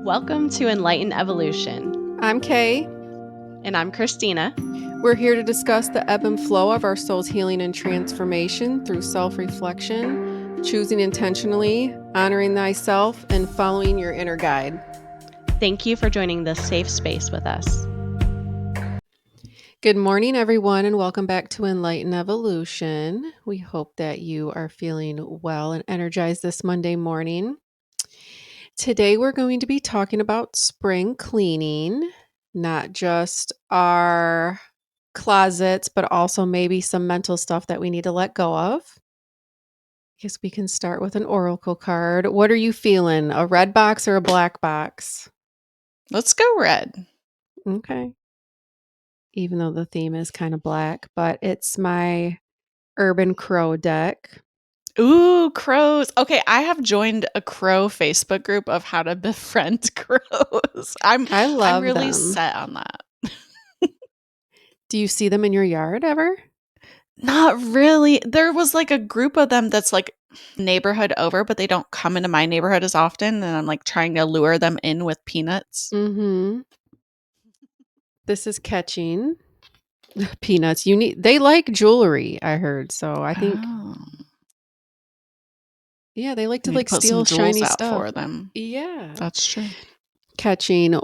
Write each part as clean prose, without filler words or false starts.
Welcome to Enlightened Evolution. I'm Kay. And I'm Christina. We're here to discuss the ebb and flow of our soul's healing and transformation through self-reflection, choosing intentionally, honoring thyself, and following your inner guide. Thank you for joining this safe space with us. Good morning, everyone, and welcome back to Enlightened Evolution. We hope that you are feeling well and energized this Monday morning. Today, we're going to be talking about spring cleaning, not just our closets, but also maybe some mental stuff that we need to let go of. I guess we can start with an oracle card. What are you feeling? A red box or a black box? Let's go red. Okay. Even though the theme is kind of black, but it's my Urban Crow deck. Ooh, crows. Okay, I have joined a crow Facebook group of how to befriend crows. I love I'm really them. set on that. Do you see them in your yard ever? Not really. There was like a group of them that's like neighborhood over, but they don't come into my neighborhood as often. And I'm like trying to lure them in with peanuts. Mm-hmm. This is catching peanuts. They like jewelry, I heard. So I think yeah, they like to like put steal some jewels shiny out stuff for them. Yeah. That's true. Catching.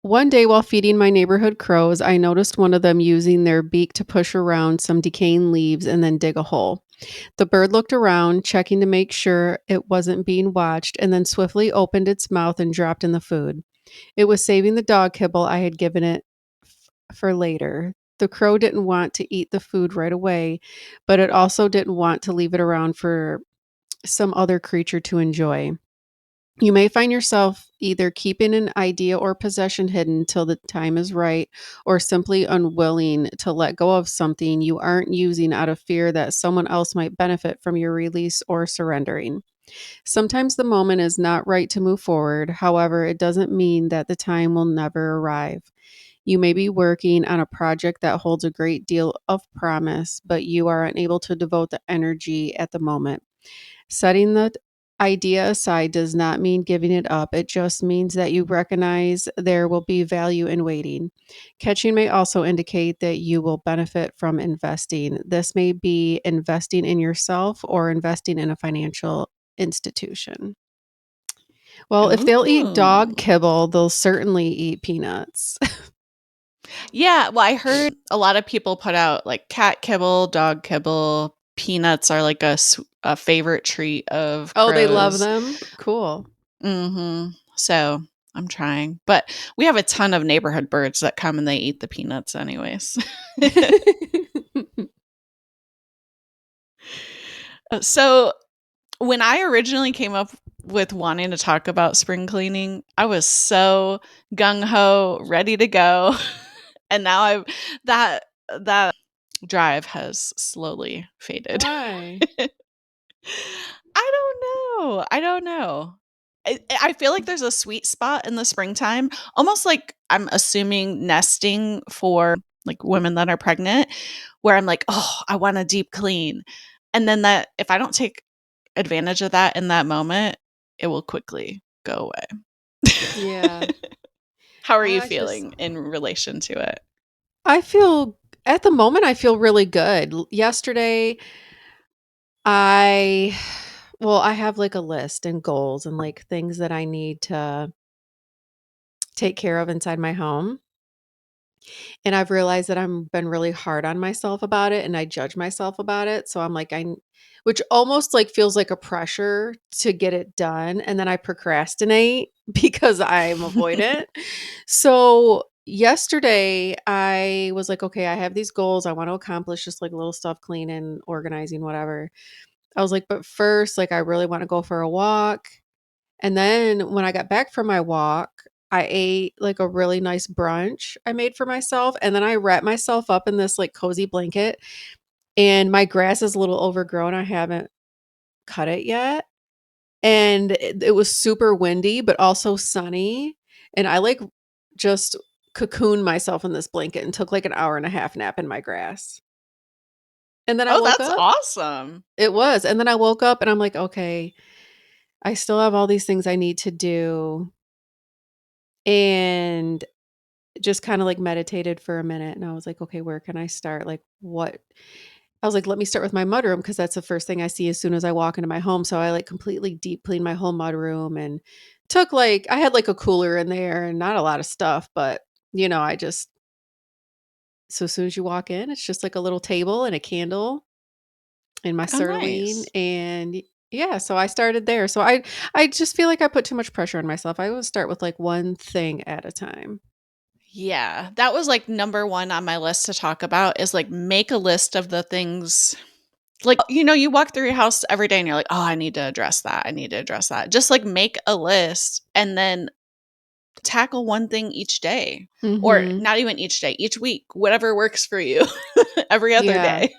One day while feeding my neighborhood crows, I noticed one of them using their beak to push around some decaying leaves and then dig a hole. The bird looked around, checking to make sure it wasn't being watched, and then swiftly opened its mouth and dropped in the food. It was saving the dog kibble I had given it for later. The crow didn't want to eat the food right away, but it also didn't want to leave it around for some other creature to enjoy. You may find yourself either keeping an idea or possession hidden till the time is right, or simply unwilling to let go of something you aren't using out of fear that someone else might benefit from your release or surrendering. Sometimes the moment is not right to move forward. However, it doesn't mean that the time will never arrive. You may be working on a project that holds a great deal of promise, but you are unable to devote the energy at the moment. Setting the idea aside does not mean giving it up. It just means that you recognize there will be value in waiting. Catching may also indicate that you will benefit from investing. This may be investing in yourself or investing in a financial institution. Well, if they'll eat dog kibble, they'll certainly eat peanuts. Yeah, well, I heard a lot of people put out like cat kibble, dog kibble. Peanuts are like a favorite treat of crows. Oh, they love them? Cool. Mm-hmm. So I'm trying. But we have a ton of neighborhood birds that come and they eat the peanuts anyways. So when I originally came up with wanting to talk about spring cleaning, I was so gung-ho, ready to go. And now that drive has slowly faded. Why? I don't know. I feel like there's a sweet spot in the springtime, almost like I'm assuming nesting for like women that are pregnant, where I'm like, oh, I want a deep clean. And then that if I don't take advantage of that in that moment, it will quickly go away. Yeah. How are you feeling in relation to it? At the moment, I feel really good. Yesterday, I have like a list and goals and like things that I need to take care of inside my home. And I've realized that I've been really hard on myself about it and I judge myself about it. So I'm like, which almost like feels like a pressure to get it done. And then I procrastinate because I'm avoidant. So yesterday I was like, okay, I have these goals. I want to accomplish just like little stuff, cleaning, organizing, whatever. I was like, but first, like, I really want to go for a walk. And then when I got back from my walk, I ate like a really nice brunch I made for myself. And then I wrapped myself up in this like cozy blanket. And my grass is a little overgrown. I haven't cut it yet. And it was super windy, but also sunny. And I like just cocooned myself in this blanket and took like an hour and a half nap in my grass. And then I woke that's up. awesome. It was. And then I woke up and I'm like, okay, I still have all these things I need to do. and just kind of like meditated for a minute. And I was like, okay, where can I start? Like, what? I was like, let me start with my mudroom because that's the first thing I see as soon as I walk into my home. So I like completely deep cleaned my whole mudroom and took like, I had like a cooler in there and not a lot of stuff, but I just, so as soon as you walk in, it's just like a little table and a candle and my Oh, sirloin. nice. And yeah, so I started there. So I just feel like I put too much pressure on myself. I would start with like one thing at a time. Yeah, that was, like, number 1 on my list to talk about is, like, make a list of the things like, you walk through your house every day and you're like, "Oh, I need to address that, I need to address that." Just, like, make a list and then tackle one thing each day, or Mhm. not even each day, each week, whatever works for you every other Yeah. day,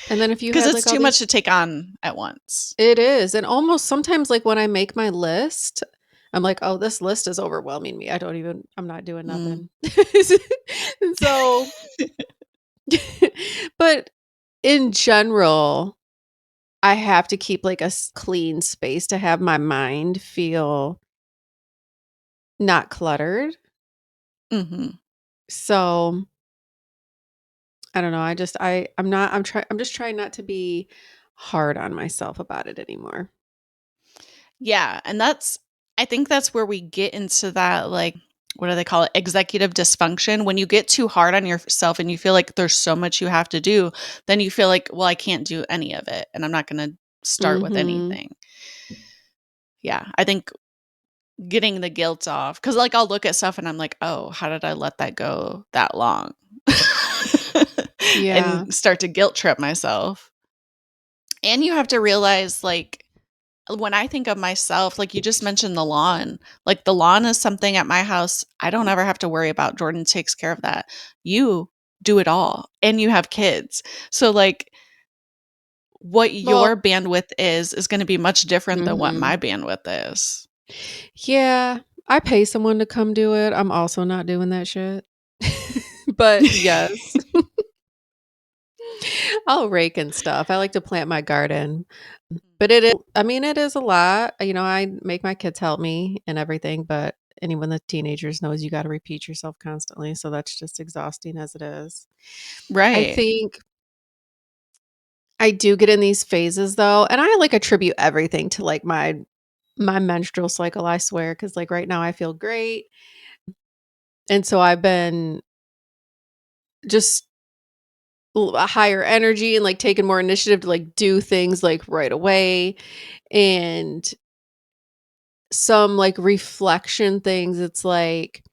And then if you because had it's like all too much these. to take on at once. It is, and almost sometimes, like, when I make my list, I'm like, "Oh, this list is overwhelming me. I'm not doing Mm. nothing." And so but in general, I have to keep, like, a clean space to have my mind feel not cluttered. Mhm. So, I don't know, I'm just trying not to be hard on myself about it anymore. Yeah, and I think that's where we get into that, like, what do they call it? Executive dysfunction. When you get too hard on yourself and you feel like there's so much you have to do, then you feel like, well, I can't do any of it and I'm not going to start with Mhm. anything. Yeah, I think getting the guilt off, cuz like I'll look at stuff and I'm like, "Oh, how did I let that go that long?" Yeah. and start to guilt trip myself. And you have to realize, like, when I think of myself, like you just mentioned the lawn, like the lawn is something at my house I don't ever have to worry about. Jordan takes care of that. You do it all and you have kids. So like what Well. your bandwidth is going to be much different than what Mhm. my bandwidth is. Yeah, I pay someone to come do it. I'm also not doing that shit. But yes, I'll rake and stuff. I like to plant my garden. But it is a lot. I make my kids help me and everything, but anyone that teenagers knows you got to repeat yourself constantly. So that's just exhausting as it is. I Right. think I do get in these phases though, and I like attribute everything to like my menstrual cycle, I swear, cuz like right now I feel great. And so I've been just a higher energy and like taking more initiative to like do things like right away, and some like reflection things. It's like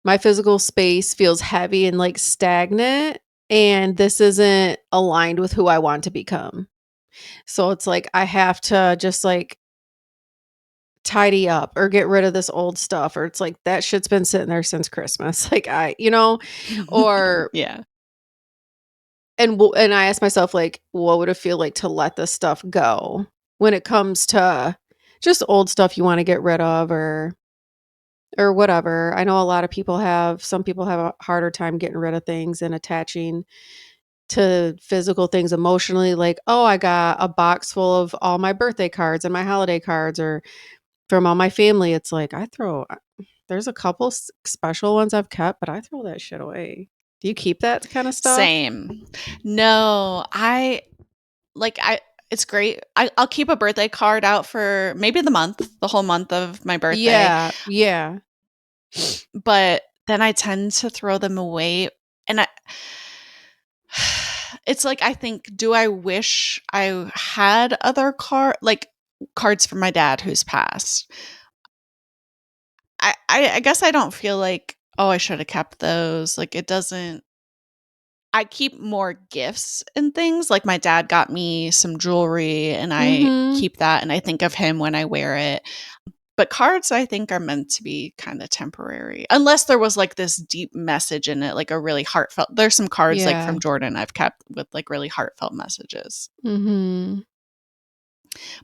my physical space feels heavy and like stagnant, and this isn't aligned with who I want to become. So it's like I have to just like tidy up or get rid of this old stuff, or it's like that shit's been sitting there since Christmas. Like or yeah. and I ask myself, like, what would it feel like to let this stuff go when it comes to just old stuff you wanna get rid of, or whatever. I know some people have a harder time getting rid of things and attaching to physical things emotionally, like, "Oh, I got a box full of all my birthday cards and my holiday cards," or from all my family. It's like, there's a couple special ones I've kept, but I throw that shit away. Do you keep that kinda stuff? Same. No, I it's great. I'll keep a birthday card out for maybe the whole month of my birthday, Yeah, yeah. but then I tend to throw them away, and it's like I think, do I wish I had other cards from my dad who's passed? I guess I don't feel like, "Oh, I should have kept those." Like, it doesn't I keep more gifts and things, like, my dad got me some jewelry, and I Mhm. keep that, and I think of him when I wear it. But cards, I think, are meant to be kinda temporary, unless there was, like, this deep message in it, like a really heartfelt there's some cards, like, Yeah. from Jordan I've kept with, like, really heartfelt messages. Mhm.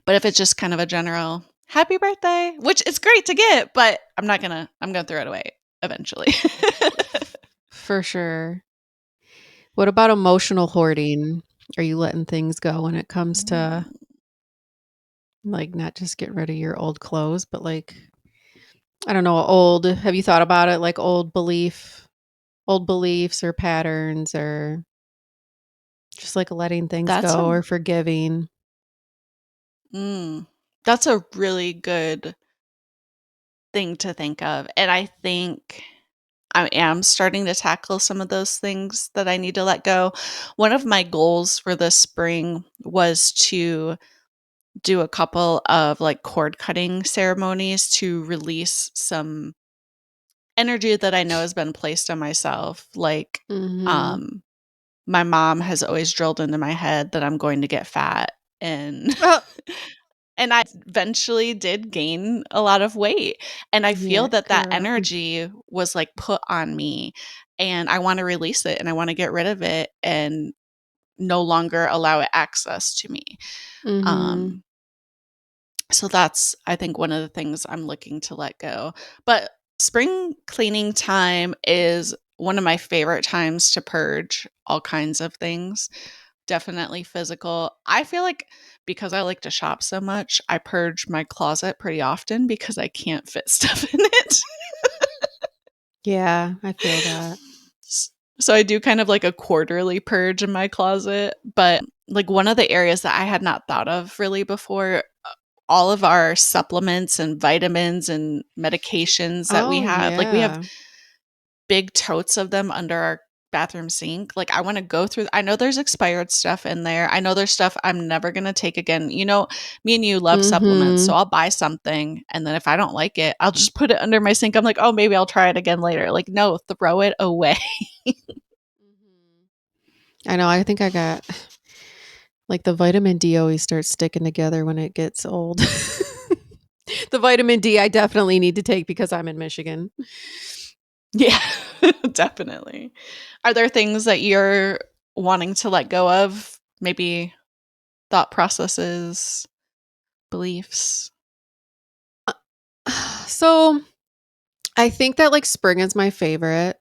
But if it's just kind of a general, "Happy birthday," which is great to get, but I'm gonna throw it away eventually. For sure. What about emotional hoarding? Are you letting things go when it comes to, Mm. like, not just get rid of your old clothes, but, like, I don't know, have you thought about it, like old beliefs or patterns or just like letting things That's go a or forgiving? mm, that's a really good thing to think of, and I think I am starting to tackle some of those things that I need to let go. One of my goals for this spring was to do a couple of, like, cord cutting ceremonies to release some energy that I know has been placed on myself, like, Mhm. um, my mom has always drilled into my head that I'm going to get fat, and Oh, and I eventually did gain a lot of weight, and I feel yeah, that that girl. energy was, like, put on me, and I wanna release it, and I wanna get rid of it and no longer allow it access to me. Mhm. Um, so that's, I think, one of the things I'm looking to let go. But spring cleaning time is one of my favorite times to purge all kinds of things. Definitely physical. I feel like because I like to shop so much, I purge my closet pretty often because I can't fit stuff in it. Yeah, I feel that. S So I do kind of like a quarterly purge in my closet, but, like, one of the areas that I had not thought of really before, all of our supplements and vitamins and medications that we Oh, have, like, we have yeah. big totes of them under our bathroom sink. Like, I wanna go through I know there's expired stuff in there. I know there's stuff I'm never gonna take again. Me and you love supplements, so Mhm. I'll buy something, and then if I don't like it, I'll just put it under my sink. I'm like, "Oh, maybe I'll try it again later." Like, no, throw it away. Mhm. I know, I think I got like, the vitamin D always starts sticking together when it gets old. The vitamin D I definitely need to take because I'm in Michigan. Yeah, definitely. Are there things that you're wanting to let go of? Maybe thought processes, beliefs? So, I think that, like, spring is my favorite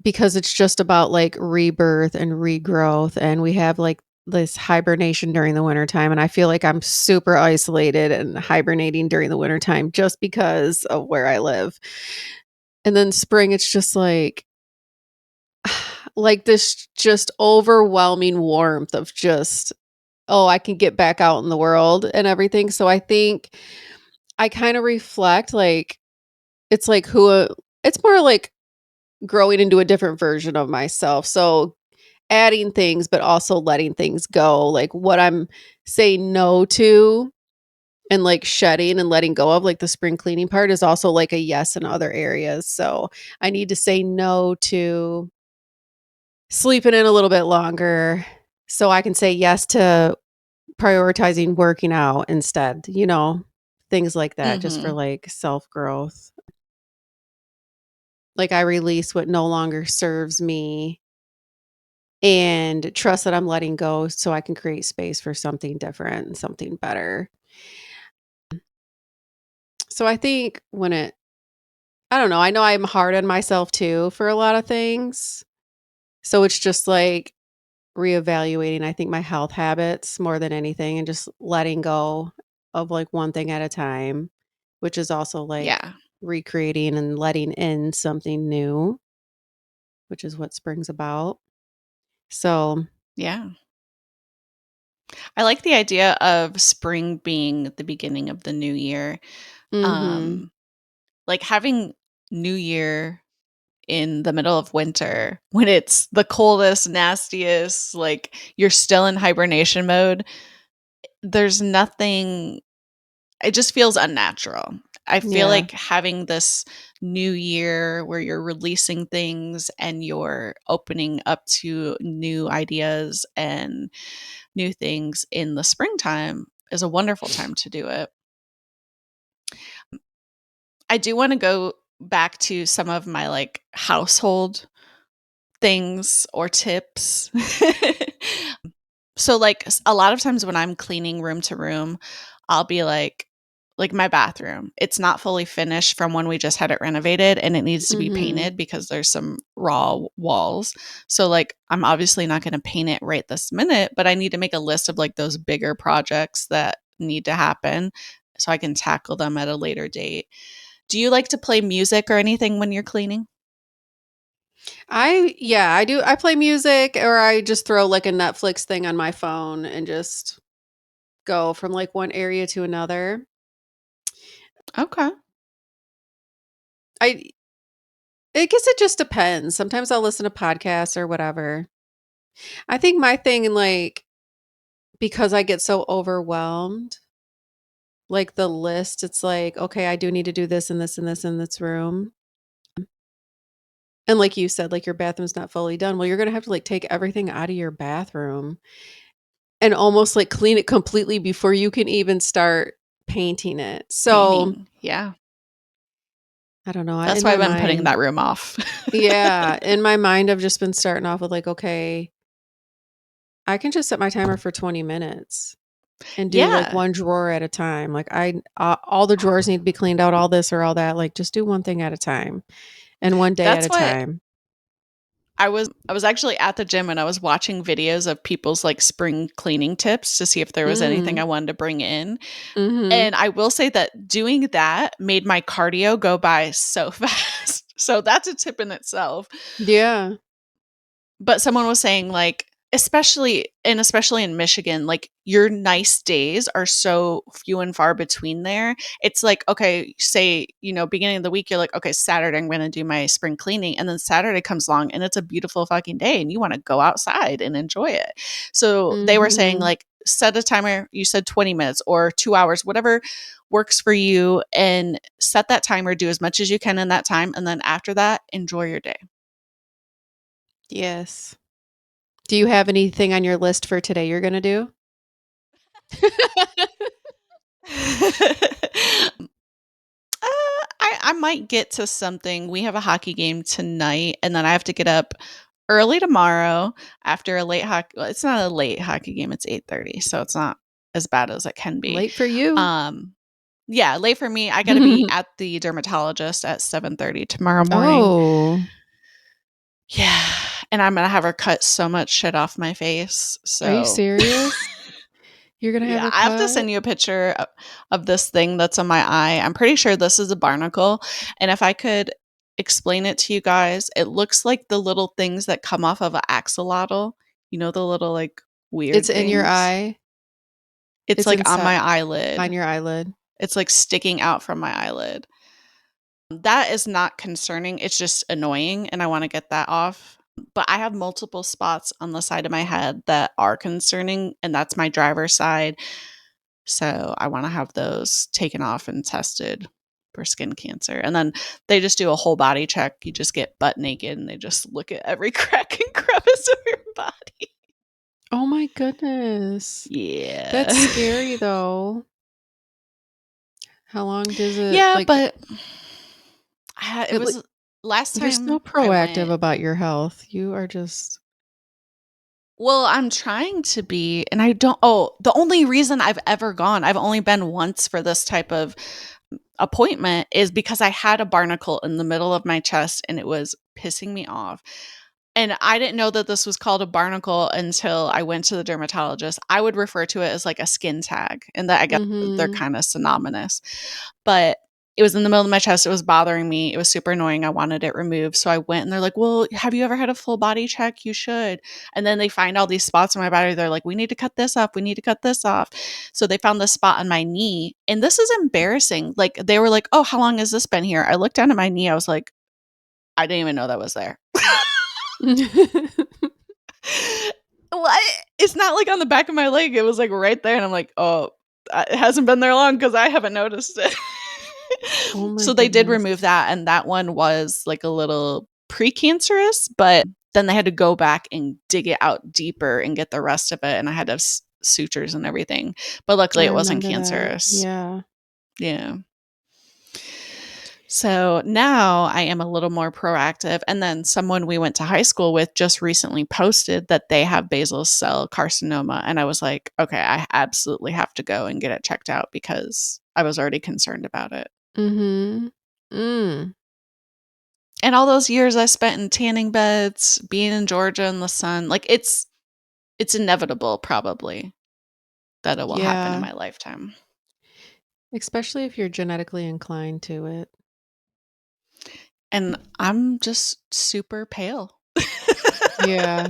because it's just about, like, rebirth and regrowth, and we have, like, this hibernation during the wintertime, and I feel like I'm super isolated and hibernating during the wintertime just because of where I live. And then spring, it's just like this just overwhelming warmth of just, "Oh, I can get back out in the world and everything." So I think I kinda reflect, like, it's like it's more like growing into a different version of myself. So adding things, but also letting things go, like what I'm saying no to and like shedding and letting go of, like the spring cleaning part is also like a yes in other areas. So I need to say no to sleeping in a little bit longer so I can say yes to prioritizing working out instead, things like that just for Mhm. like self growth. Like I release what no longer serves me and trust that I'm letting go so I can create space for something different and something better. So I think I don't know, I know I'm hard on myself too for a lot of things. So it's just like reevaluating, I think, my health habits more than anything and just letting go of like one thing at a time, which is also like Yeah. recreating and letting in something new, which is what spring's about. So, Yeah. I like the idea of spring being the beginning of the new year. mhm. Um, like having New Year in the middle of winter when it's the coldest, nastiest, like you're still in hibernation mode. There's nothing It just feels unnatural. I feel Yeah. like having this new year where you're releasing things and you're opening up to new ideas and new things in the springtime is a wonderful time to do it. I do want to go back to some of my like household things or tips. So, like, a lot of times when I'm cleaning room to room, I'll be like my bathroom, it's not fully finished from when we just had it renovated, and it needs to be Mhm. painted because there's some raw walls. So, like, I'm obviously not gonna paint it right this minute, but I need to make a list of, like, those bigger projects that need to happen so I can tackle them at a later date. Do you like to play music or anything when you're cleaning? I do. I play music or I just throw like a Netflix thing on my phone and just go from like one area to another. Okay. I I guess it just depends. Sometimes I'll listen to podcasts or whatever. I think my thing like because I get so overwhelmed, like the list, it's like, okay, I do need to do this and this and this in this room. And like you said, like your bathroom's not fully done. Well, you're gonna have to like take everything out of your bathroom and almost like clean it completely before you can even start painting it. So Painting. Yeah. I don't know. That's In why my I've been putting mind, that room off. yeah, in my mind, I've just been starting off with like, okay, I can just set my timer for 20 minutes and do like Yeah. one drawer at a time. Like all the drawers need to be cleaned out, all this or all that. Like just do one thing at a time and one day at That's a what time. I was actually at the gym and I was watching videos of people's like spring cleaning tips to see if there was anything Mm. I wanted to bring in. Mhm. And I will say that doing that made my cardio go by so fast. So that's a tip in itself. Yeah. But someone was saying like especially in Michigan, like your nice days are so few and far between there. It's like, okay, say, beginning of the week, you're like, okay, Saturday, I'm going to do my spring cleaning. And then Saturday comes along and it's a beautiful fucking day and you want to go outside and enjoy it. So they were saying, Mhm. like, set a timer. You said 20 minutes or 2 hours, whatever works for you, and set that timer, do as much as you can in that time. And then after that, enjoy your day. Yes. Do you have anything on your list for today you're going to do? I might get to something. We have a hockey game tonight, and then I have to get up early tomorrow after a late hockey. Well, it's not a late hockey game; it's 8:30, so it's not as bad as it can be. Late for you. Um, yeah, late for me. I got to be at the dermatologist at 7:30 tomorrow morning. Oh, Yeah, and I'm gonna have her cut so much shit off my face. are you So serious? You're going to have yeah, her I have to cut? send you a picture of this thing that's on my eye. I'm pretty sure this is a barnacle. And if I could explain it to you guys, it looks like the little things that come off of an axolotl. You know, the little like It's weird in your things? eye. It's It's like on inside my on eyelid. your eyelid. It's like sticking out from my eyelid. That is not concerning. It's just annoying. And I want to get that off. But I have multiple spots on the side of my head that are concerning. And that's my driver's side. So I want to have those taken off and tested for skin cancer. And then they just do a whole body check. You just get butt naked and they just look at every crack and crevice of your body. Oh my goodness. Yeah. That's scary though. How long does it Yeah, like but it it was last you're so time I proactive went. about your health. You are just Well, I'm trying to be, and I don't. Oh, the only reason I've ever gone, I've only been once for this type of appointment, is because I had a barnacle in the middle of my chest and it was pissing me off. And I didn't know that this was called a barnacle until I went to the dermatologist. I would refer to it as like a skin tag, and that I guess they're mhm. kind of synonymous. But it was in the middle of my chest. It was bothering me. It was super annoying. I wanted it removed. So I went and they're like, well, have you ever had a full body check? You should. And then they find all these spots on my body. They're like, we need to cut this off. We need to cut this off. So they found this spot on my knee. And this is embarrassing. Like they were like, oh, how long has this been here? I looked down at my knee. I was like, I didn't even know that was there. What? It's not like on the back of my leg. It was like right there. And I'm like, oh, it hasn't been there long because I haven't noticed it. Oh my So they did goodness. remove that. And that one was like a little precancerous, but then they had to go back and dig it out deeper and get the rest of it. And I had to have sutures and everything. But luckily I it wasn't remember that. cancerous. Yeah. Yeah. So now I am a little more proactive. And then someone we went to high school with just recently posted that they have basal cell carcinoma. And I was like, okay, I absolutely have to go and get it checked out because I was already concerned about it. Mhm. Mm. And all those years I spent in tanning beds, being in Georgia in the sun, like it's inevitable probably that it will happen in Yeah. my lifetime. Especially if you're genetically inclined to it. And I'm just super pale. Yeah.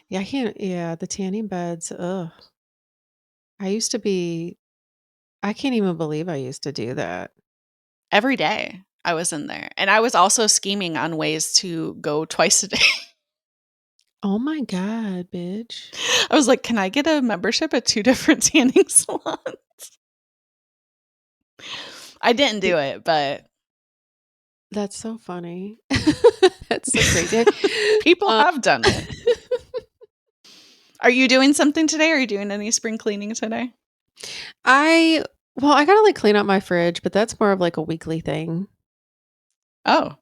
Yeah, I can't the tanning beds, ugh. I used to be I can't even believe I used to do that. Every day I was in there. And I was also scheming on ways to go twice a day. Oh my god, bitch. I was like, "Can I get a membership at 2 different tanning salons?" I didn't Y do it, but That's so funny. That's so crazy. people Um have done it. Are you doing something today? Are you doing any spring cleaning today? I I gotta, like, clean up my fridge, but that's more of, like, a weekly thing. Oh.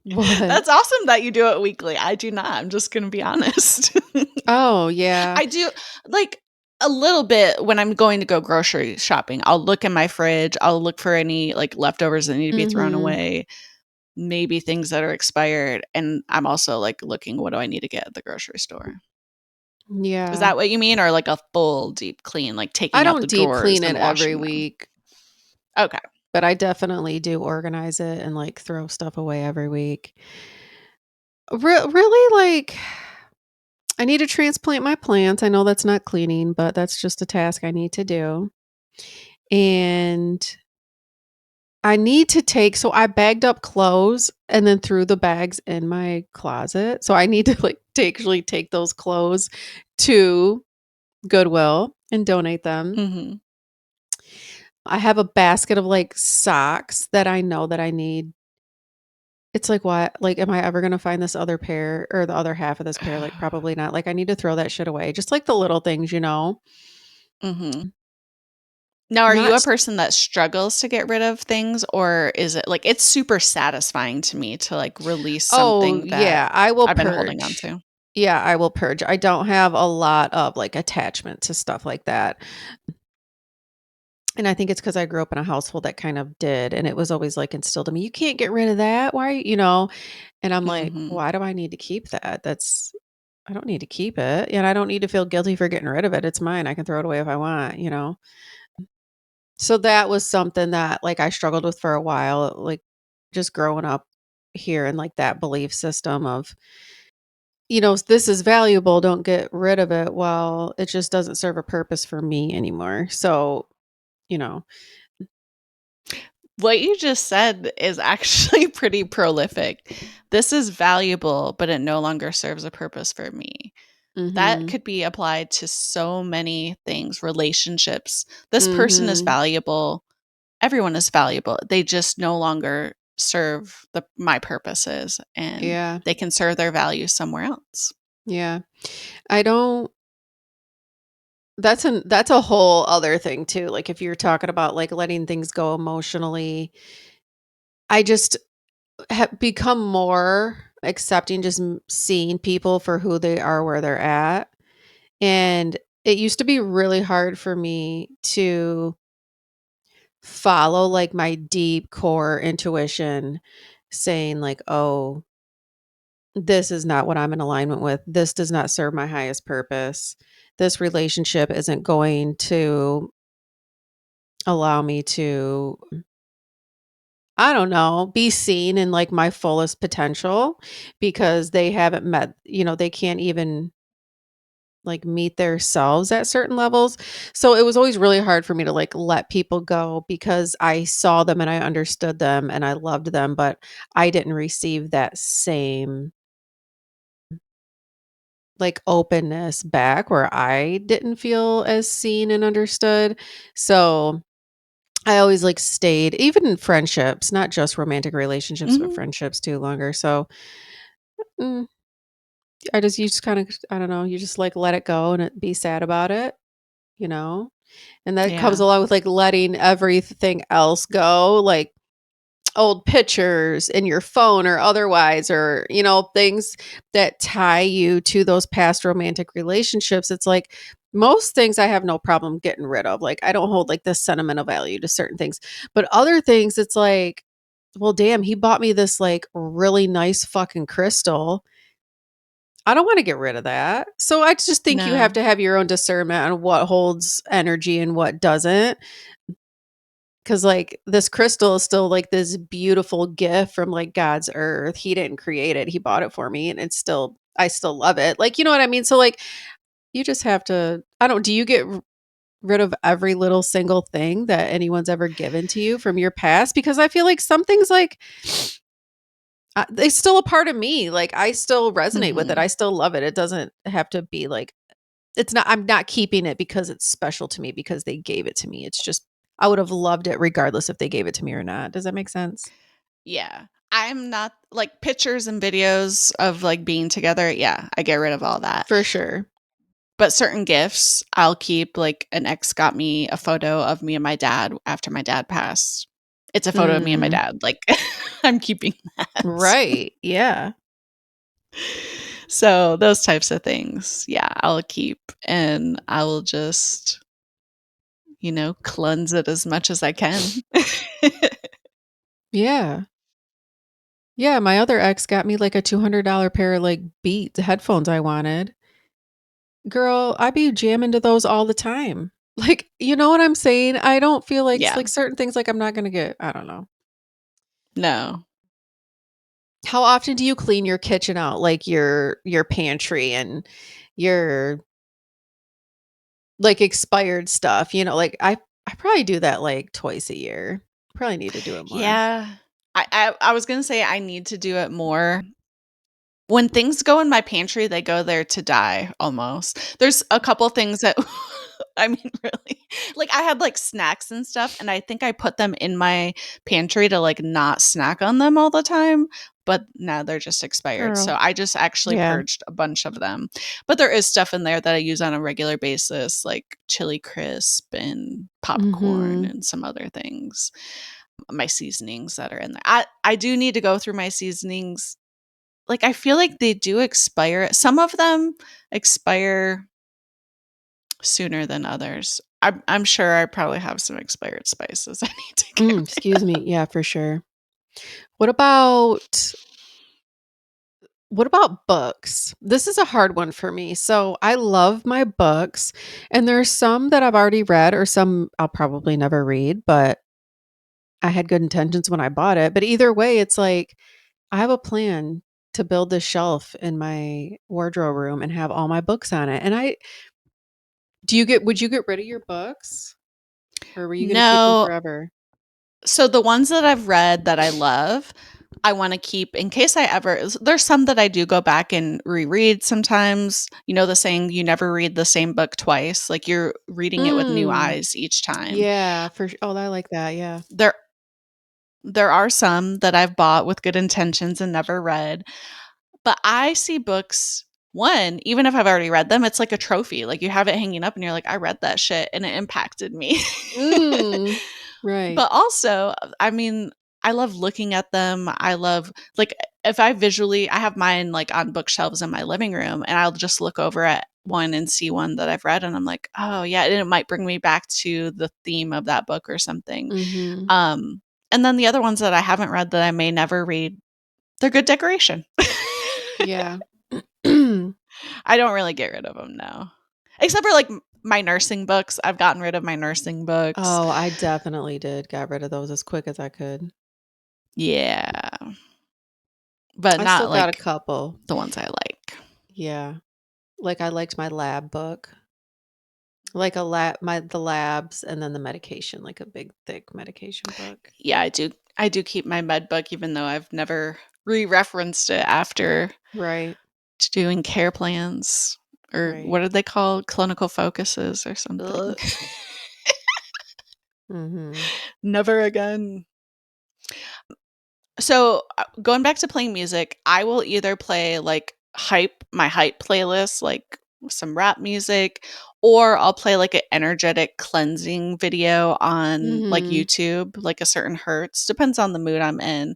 What? That's awesome that you do it weekly. I do not. I'm just gonna be honest. Oh, yeah. I do like a little bit when I'm going to go grocery shopping. I'll look in my fridge. I'll look for any like leftovers that need to be thrown Mhm. away, maybe things that are expired. And I'm also like looking, what do I need to get at the grocery store? Is Yeah. that what you mean? Or like a full deep clean, like I taking out the don't deep drawers clean it and every washing them? week, Okay. but I definitely do organize it and, like, throw stuff away every week. Really, like, I need to transplant my plants. I know that's not cleaning, but that's just a task I need to do. And I need to take so I bagged up clothes and then threw the bags in my closet. So I need to, like, to actually take those clothes to Goodwill and donate them. Mhm. I have a basket of, like, socks that I know that I need. It's like, what? Like, am I ever gonna find this other pair or the other half of this pair? Like, probably not. Like, I need to throw that shit away. Just like the little things, you know? Mhm. Now, are you Not a s person that struggles to get rid of things, or is it like it's super satisfying to me to like release Oh, something that yeah, I will I've been holding on purge. to? Yeah, I will purge. I don't have a lot of, like, attachment to stuff like that. And I think it's because I grew up in a household that kind of did, and it was always, like, instilled in me, "You can't get rid of that. Why" you know? And I'm like, Mhm. "Why do I need to keep that? That's I don't need to keep it, and I don't need to feel guilty for getting rid of it. It's mine. I can throw it away if I want," you know? So that was something that, like, I struggled with for a while, like, just growing up here and, like, that belief system of, "This is valuable, don't get rid of it." Well, it just doesn't serve a purpose for me anymore. So, you know What you just said is actually pretty prolific. This is valuable, but it no longer serves a purpose for me. That Mhm. could be applied to so many things, relationships. This person is Mhm. valuable. Everyone is valuable. They just no longer serve my purposes, and Yeah. they can serve their values somewhere else. Yeah. I don't that's a whole other thing too, like, if you're talking about, like, letting things go emotionally, I just have become more accepting just seeing people for who they are where they're at. And it used to be really hard for me to follow like my deep core intuition saying like, "Oh, this is not what I'm in alignment with. This does not serve my highest purpose. This relationship isn't going to allow me to I don't know, be seen in like my fullest potential because they haven't met, they can't even like meet their selves at certain levels. So it was always really hard for me to like let people go because I saw them and I understood them and I loved them, but I didn't receive that same like openness back where I didn't feel as seen and understood. So I always like stayed even in friendships, not just romantic relationships, but Mhm. friendships too longer. So mm, you just kind of, I don't know, you just like let it go and be sad about it, you know? And that comes Yeah. along with, like, letting everything else go, like old pictures in your phone or otherwise, or, things that tie you to those past romantic relationships. It's like, most things I have no problem getting rid of. Like, I don't hold, like, this sentimental value to certain things. But other things, it's like, well, damn, he bought me this, like, really nice fucking crystal. I don't wanna get rid of that. So I just think you have No. to have your own discernment on what holds energy and what doesn't. 'Cause, like, this crystal is still, like, this beautiful gift from, like, God's earth. He didn't create it, he bought it for me, and it's still I still love it. Like, you know what I mean? So, like, you just have to I don't do you get rid of every little single thing that anyone's ever given to you from your past? Because I feel like some things, like, they still a part of me. Like, I still resonate with it. Mhm. I still love it. It doesn't have to be, like it's not I'm not keeping it because it's special to me because they gave it to me. It's just I would have loved it regardless if they gave it to me or not. Does that make sense? Yeah. I'm not like pictures and videos of like being together. Yeah, I get rid of all that. For sure. But certain gifts I'll keep. Like an ex got me a photo of me and my dad after my dad passed. It's a photo of me and my Mm, dad. Like I'm keeping that. right. Yeah. So those types of things, yeah, I'll keep and I will just, cleanse it as much as I can. Yeah. Yeah, my other ex got me, like, a $200 pair of, like, Beats headphones I wanted. Girl, I be jamming to those all the time. Like, you know what I'm saying? I don't feel Yeah. like, certain things, like, I'm not gonna get I don't know. No. How often do you clean your kitchen out? Like, your pantry and your, like, expired stuff, like, I probably do that, like, twice a year. Probably need to do it more. Yeah. I was gonna say I need to do it more. When things go in my pantry, they go there to die almost. There's a couple things that I mean, really, like, I had, like, snacks and stuff, and I think I put them in my pantry to, like, not snack on them all the time, but now they're just expired, so Girl. I just actually Yeah. purged a bunch of them. But there is stuff in there that I use on a regular basis, like chili crisp and popcorn Mhm. and some other things. My seasonings that are in there. I do need to go through my seasonings. Like, I feel like they do expire. Some of them expire sooner than others. I'm sure I probably have some expired spices I need to get rid Excuse me. of. Yeah, for sure. What about what about books? This is a hard one for me. So, I love my books, and there's some that I've already read or some I'll probably never read, but I had good intentions when I bought it. But either way, it's like I have a plan to build this shelf in my wardrobe room and have all my books on it. And I do you get would you get rid of your books? Or were you gonna keep them No. forever? So the ones that I've read that I love, I wanna keep in case I ever there's some that I do go back and reread sometimes. You know the saying, "You never read the same book twice." Like, you're reading it with new Mm. eyes each time. Yeah, oh, I like that, yeah. There there are some that I've bought with good intentions and never read, but I see books even if I've already read them, it's like a trophy. Like, you have it hanging up and you're like, "I read that shit and it impacted me." Mm. Right. But also, I mean, I love looking at them. I love like, if I have mine, like, on bookshelves in my living room, and I'll just look over at one and see one that I've read, and I'm like, "Oh, yeah," and it might bring me back to the theme of that book or something. Mhm. Um, and then the other ones that I haven't read that I may never read, they're good decoration. Yeah. I don't really get rid of them, no. Except for, like, my nursing books. I've gotten rid of my nursing books. Oh, I definitely did, got rid of those as quick as I could. Yeah. But I still not, got a like, couple. the ones I like. Yeah. Like, I liked my lab book. Like a lab my the labs and then the medication, like a big, thick medication book. Yeah, I do keep my med book even though I've never re-referenced it after Right, doing care plans, or right. what are they called? Clinical focuses or something. Ugh. Mhm. Never again. So, going back to playing music, I will either play, like, my hype playlist, like, some rap music, or I'll play, like, an energetic cleansing video on, like, Mhm. YouTube, like a certain hertz, depends on the mood I'm in.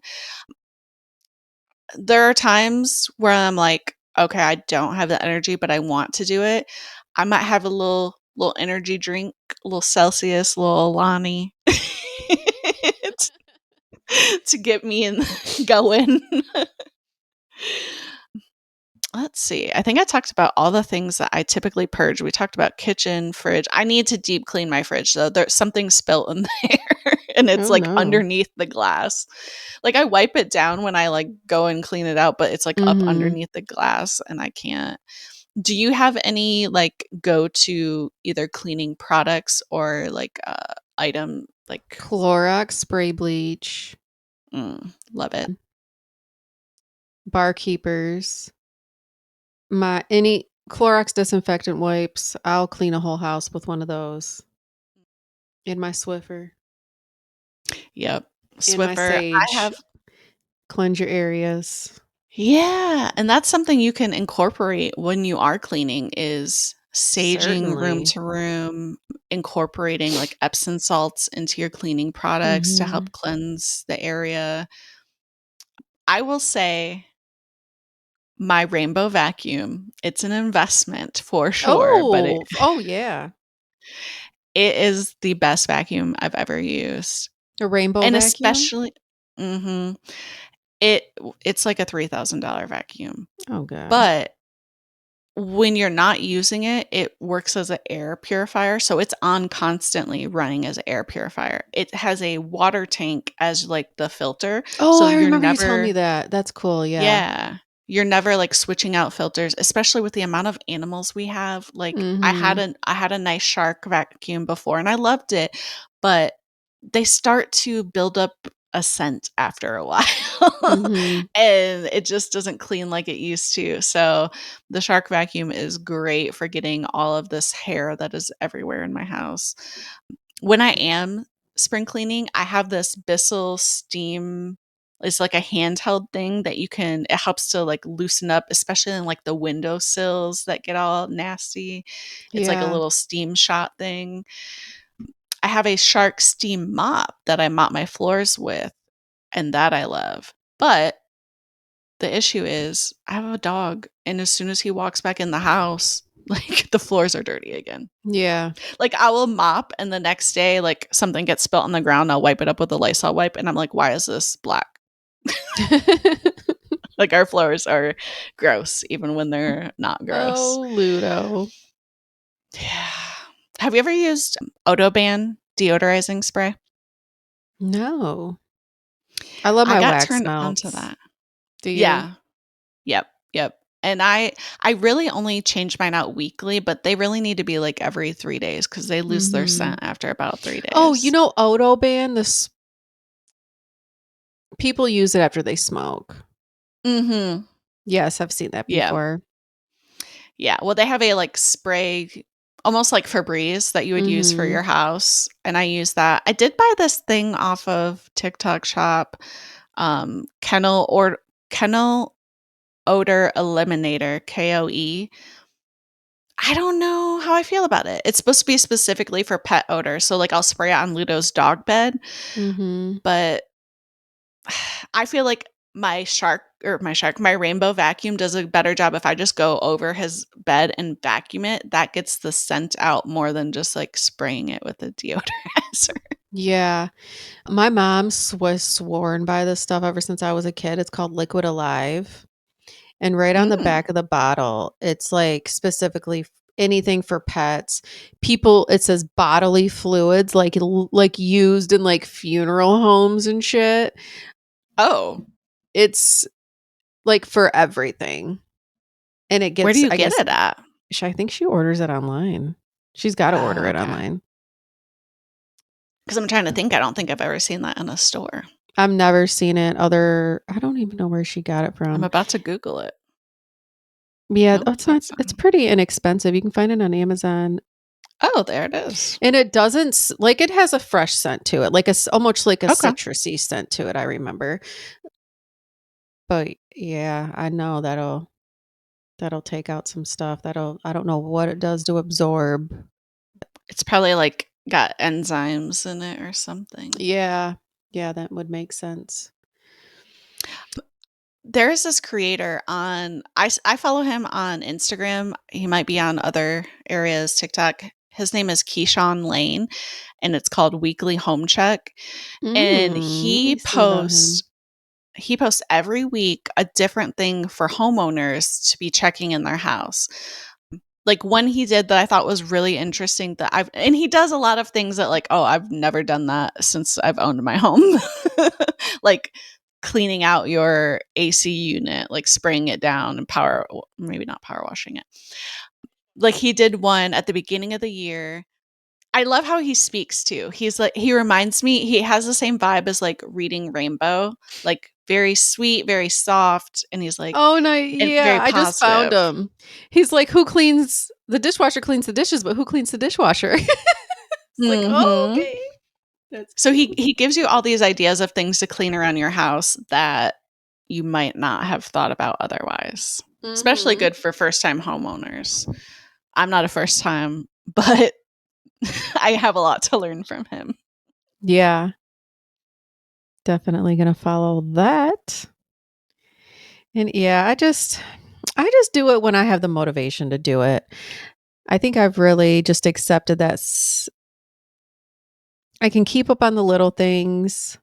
There are times where I'm like, "Okay, I don't have the energy, but I want to do it." I might have a little energy drink, a little Celsius, a little Alani to get me in going. Let's see. I think I talked about all the things that I typically purge. We talked about kitchen, fridge. I need to deep clean my fridge, though. There's something spilt in there. and it's Oh, like no. underneath the glass. Like I wipe it down when I like go and clean it out, but it's like up Mhm. underneath the glass and I can't. Do you have any like go to either cleaning products or like item like Clorox spray bleach, love it. barkeepers, my any Clorox disinfectant wipes. I'll clean a whole house with one of those in my Swiffer, Yep. in my Swiffer. I Sage. have Cleanse your areas. Yeah, and that's something you can incorporate when you are cleaning is saging room Certainly. to room, incorporating like Epsom salts into your cleaning products to help Mhm. cleanse the area. I will say my rainbow vacuum, it's an investment for sure, but Oh, yeah. it is the best vacuum I've ever used. A rainbow And vacuum? especially mhm, it it's like a $3,000 vacuum. Oh, God. But when you're not using it, it works as an air purifier, so it's on constantly running as an air purifier. It has a water tank as, like, the filter, Oh, so I you're remember you telling never me that. That's cool, yeah. Yeah. You're never, like, switching out filters, especially with the amount of animals we have. Like, Mhm. I had a nice shark vacuum before, and I loved it, but they start to build up a scent after a while, Mhm. and it just doesn't clean like it used to. So, the shark vacuum is great for getting all of this hair that is everywhere in my house. When I am spring cleaning, I have this Bissell steam, it's like a handheld thing that you can it helps to, like, loosen up, especially in, like, the windowsills that get all nasty. It's like a Yeah. little steam shot thing. I have a Shark steam mop that I mop my floors with, and that I love. But the issue is I have a dog, and as soon as he walks back in the house, like, the floors are dirty again. Yeah. Like, I will mop, and the next day, like, something gets spilt on the ground, I'll wipe it up with a Lysol wipe, and I'm like, "Why is this black?" Like, our floors are gross even when they're not gross. Oh, Ludo. Yeah. Have you ever used Odoban deodorizing spray? No. I love I my got wax turned onto melts. that. Do you? Yeah. Yep, yep. And I really only change mine out weekly, but they really need to be, like, every 3 days because they lose their Mhm. scent after about 3 Oh, days. Odoban, this people use it after they smoke. Mhm. Yes, I've seen that Yeah. before. Yeah, well, they have a, like, spray almost like Febreze that you would use for Mhm. your house, and I use that. I did buy this thing off of TikTok Shop, Kennel Odor Eliminator, KOE. I don't know how I feel about it. It's supposed to be specifically for pet odor, so, like, I'll spray it on Ludo's dog bed, Mhm. but I feel like my rainbow vacuum does a better job if I just go over his bed and vacuum it. That gets the scent out more than just, like, spraying it with a deodorizer. Yeah. My mom was sworn by this stuff ever since I was a kid. It's called Liquid Alive. And right on the Mm. back of the bottle, it's like specifically anything for pets. People, it says bodily fluids, like used in like funeral homes and shit. Oh, It's like for everything. And it where do gets, you I get guess, it at? I think she orders it online. She's got to order Oh, it okay. online. Because 'Cause I'm trying to think, I don't think I've ever seen that in a store. I've never seen it other, I don't even know where she got it I'm from. about to Google it. Yeah, Nope, that's it's not. pretty inexpensive. You can find it on Amazon. Oh, there it is. And it doesn't like it has a fresh scent to it, like almost like a Okay. citrusy scent to it, I remember. But yeah, I know that'll take out some stuff. I don't know what it does to absorb. It's probably, like, got enzymes in it or something. Yeah. Yeah, that would make sense. There's this creator on I follow him on Instagram. He might be on other areas, TikTok. His name is Keyshawn Lane, and it's called Weekly Home Check. And Let me see about him. he posts every week a different thing for homeowners to be checking in their house. like one he did that I thought was really interesting and he does a lot of things that like, oh, I've never done that since I've owned my home. Like cleaning out your AC unit, like spraying it down and maybe not power washing it. Like he did one at the beginning of the year. I love how he speaks too. He's like, he reminds me, he has the same vibe as like Reading Rainbow, like very sweet, very soft. And he's like, Oh, no, and yeah, very I just found positive. him. He's like, "Who cleans the dishwasher cleans the dishes, but who cleans the dishwasher?" It's like, "Oh, Hmm. okay." That's So cute. he gives you all these ideas of things to clean around your house that you might not have thought about otherwise. Especially Mhm. good for first time homeowners. I'm not a first time, but I have a lot to learn from him. Yeah, definitely gonna follow that. And yeah, I just do it when I have the motivation to do it. I think I've really just accepted that I can keep up on the little things.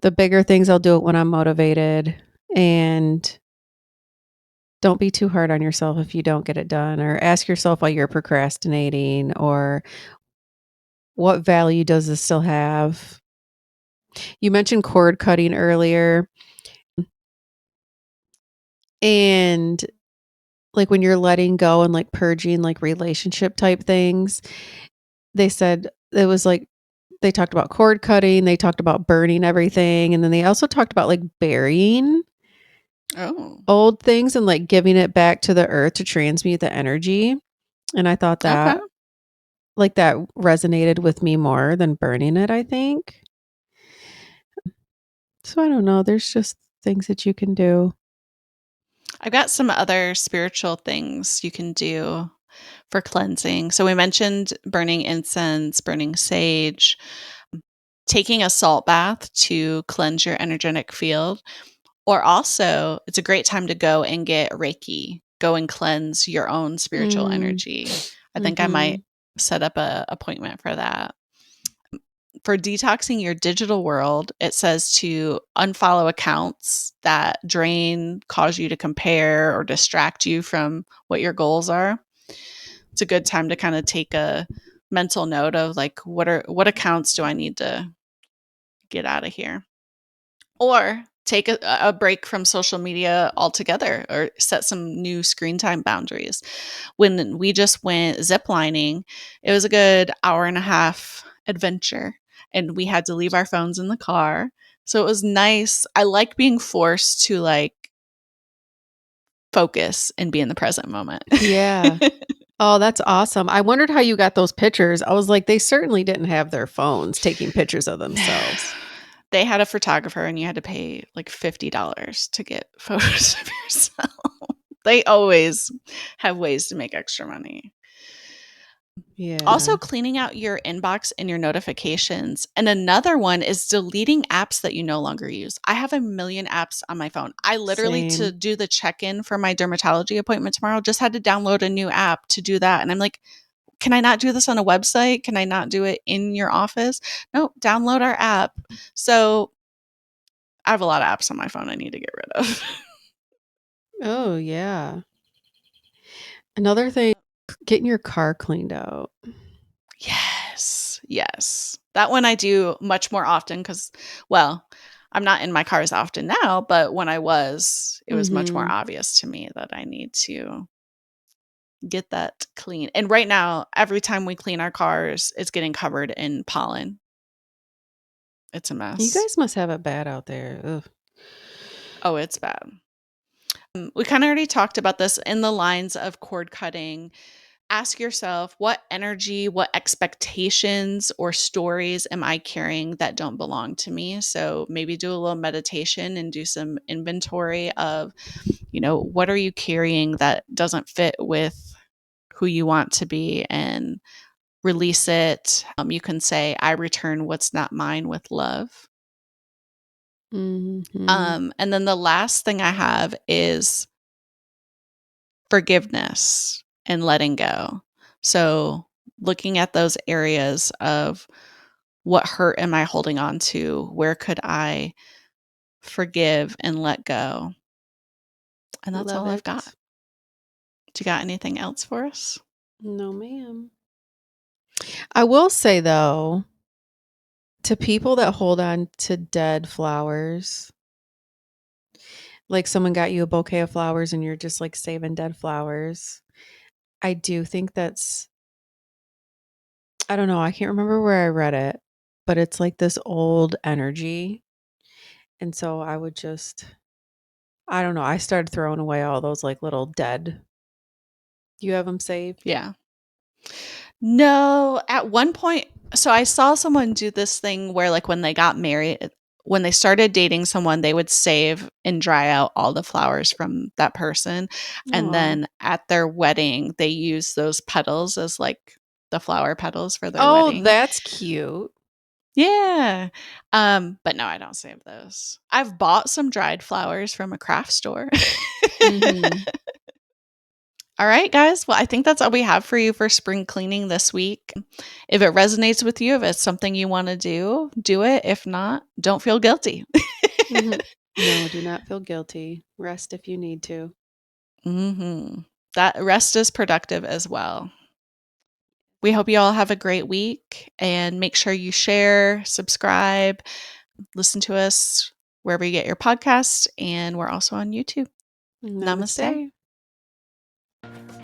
The bigger things, I'll do it when I'm motivated. And don't be too hard on yourself if you don't get it done, or ask yourself why you're procrastinating, or what value does this still have? You mentioned cord cutting earlier. And like when you're letting go and like purging like relationship type things, they said it was like they talked about cord cutting, they talked about burning everything, and then they also talked about like burying Oh, old things and like giving it back to the earth to transmute the energy. And I thought okay. that resonated with me more than burning it, I think. So I don't know, there's just things that you can do. I've got some other spiritual things you can do for cleansing. So we mentioned burning incense, burning sage, taking a salt bath to cleanse your energetic field. Or also, it's a great time to go and get Reiki, go and cleanse your own spiritual Mm, energy. I think I might mhm. set up a appointment for that. For detoxing your digital world, it says to unfollow accounts that drain, cause you to compare, or distract you from what your goals are. It's a good time to kind of take a mental note of like what accounts do I need to get out of here, or take a break from social media altogether, or set some new screen time boundaries. When we just went ziplining, it was a good hour and a half adventure, and we had to leave our phones in the car. So it was nice. I like being forced to like focus and be in the present moment. Yeah. Oh, that's awesome. I wondered how you got those pictures. I was like, they certainly didn't have their phones taking pictures of themselves. They had a photographer and you had to pay like $50 to get photos of yourself. They always have ways to make extra money. Also, Yeah. cleaning out your inbox and your notifications. And another one is deleting apps that you no longer use. I have a million apps on my phone. I literally, to Same. do the check in for my dermatology appointment tomorrow, just had to download a new app to do that. And I'm like, can I not do this on a website? Can I not do it in your office? No, download our app. So I have a lot of apps on my phone I need to get rid of. Oh, yeah. Another thing, getting your car cleaned out. Yes. Yes. That one I do much more often because, well, I'm not in my car as often now, but when I was, it was much more Mhm. obvious to me that I need to get that clean. And right now, every time we clean our cars, it's getting covered in pollen. It's a You mess. guys must have it bad out there. Ugh. Oh, it's bad. We kind of already talked about this in the lines of cord cutting. Ask yourself, what energy, what expectations or stories am I carrying that don't belong to me? So maybe do a little meditation and do some inventory of, what are you carrying that doesn't fit with who you want to be, and release it. You can say, I return what's not mine with love. Mhm. And then the last thing I have is forgiveness and letting go. So looking at those areas of what hurt am I holding on to? Where could I forgive and let go? And that's Love all I've got. it. Do you got anything else for us? No, ma'am. I will say, though, to people that hold on to dead flowers, like someone got you a bouquet of flowers and you're just like saving dead flowers, I do think that's, I don't know, I can't remember where I read it, but it's like this old energy. And so I would just, I don't know, I started throwing away all those like little dead. You have them saved? Yeah. No, at one point, so I saw someone do this thing where, like, when they got married, when they started dating someone, they would save and dry out all the flowers from that person. And Aw. then at their wedding, they use those petals as like the flower petals for their Oh, wedding. that's cute. Yeah. But no, I don't save those. I've bought some dried flowers from a craft store. Mhm. All right, guys. Well, I think that's all we have for you for spring cleaning this week. If it resonates with you, if it's something you want to do it. If not, don't feel guilty. Mhm. No, do not feel guilty. Rest if you need to. That rest is productive as well. We hope you all have a great week and make sure you share, subscribe, listen to us wherever you get your podcasts. And we're also on YouTube. Namaste. Namaste.